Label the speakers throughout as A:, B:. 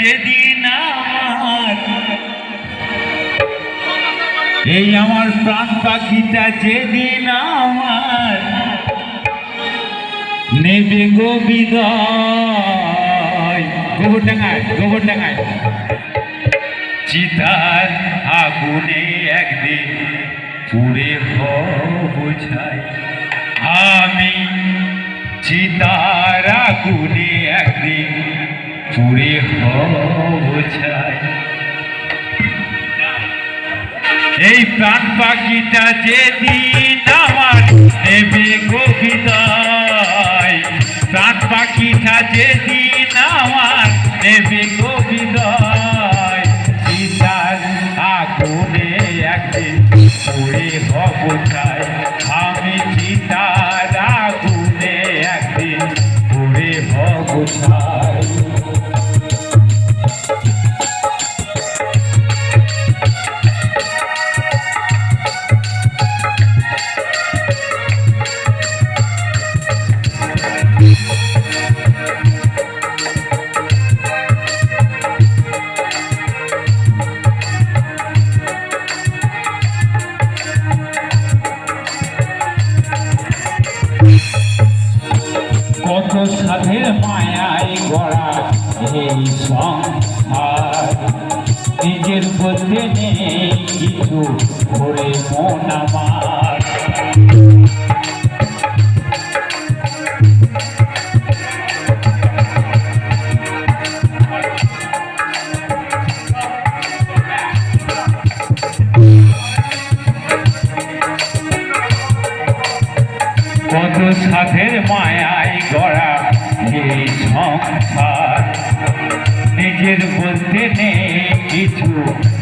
A: যেদিন আমার এই আমার প্রাণ পাখিটা যেদিন আমার নেবে গো বিদায়। গোবরডাঙ্গায় চিতার আগুনে একদিন পুড়ে হব ছাই। আমি চিতার আগুনে একদিন পুড়ে হব ছাই। এই প্রাণ পাখিটা যেদিন আমার নেবে গো বিদায়। প্রাণ পাখিটা যেদিন আমার নেবে গো বিদায়। চিতার আগুনে একদিন পুড়ে হব ছাই। আমি চিতার আগুনে একদিন পুড়ে হব ছাই। কত সাধের মায়ায় গড়া এই সংসার, নিজের বলতে নেই কিছু ভরে মন আমার। কত সাধের মায়ায় গড়া এই সংসার, নিজের বলতে নেই কিছু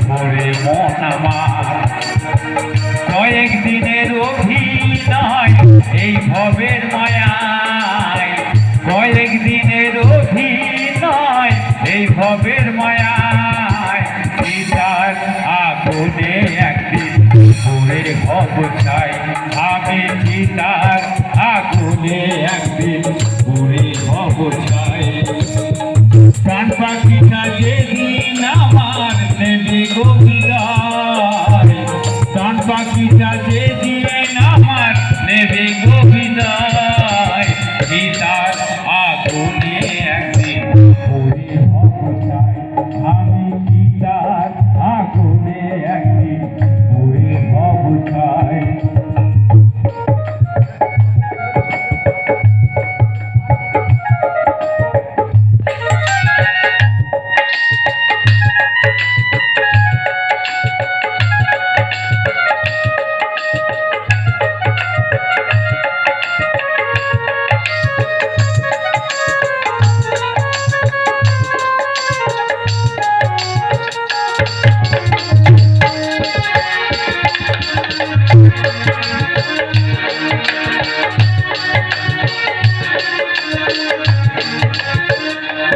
A: করে মন আমার। কয়েক দিনের অভিনয় এই ভবের মায়ায়, কয়েক দিনের অভিনয় এই ভবের মায়ায়। চিতার আগুনে একদিন পুড়ে হব ছাই। আমি চিতার আগুনে একদিন পুড়ে হব ছাই। প্রাণ পাখিটা যেদিন আমার নেবে গো বিদায়। প্রাণ পাখিটা যেদিন আমার নেবে গো বিদায়। চিতার আগুনে একদিন পুড়ে হব ছাই। আমি চিতার আগুনে একদিন পুড়ে হব ছাই।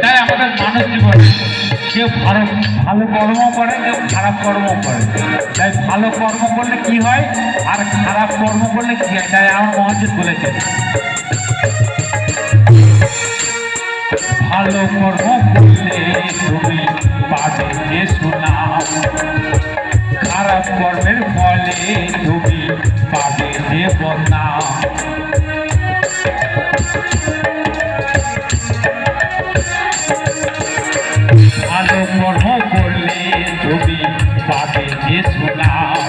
A: তাই আমাদের মানব জীবনে কেউ ভালো কর্ম করে, কেউ খারাপ কর্ম করে। তাই ভালো কর্ম করলে কি হয় আর খারাপ কর্ম করলে কি হয়, তাই আমার মহাজিৎ বলেছেন ভালো কর্ম করলে তুমি পাবে যে সুনাম, খারাপ কর্মের ফলে তুমি পাবে যে বদনাম। ভালো কর্ম করলে তুমি পাবে যে সুনাম,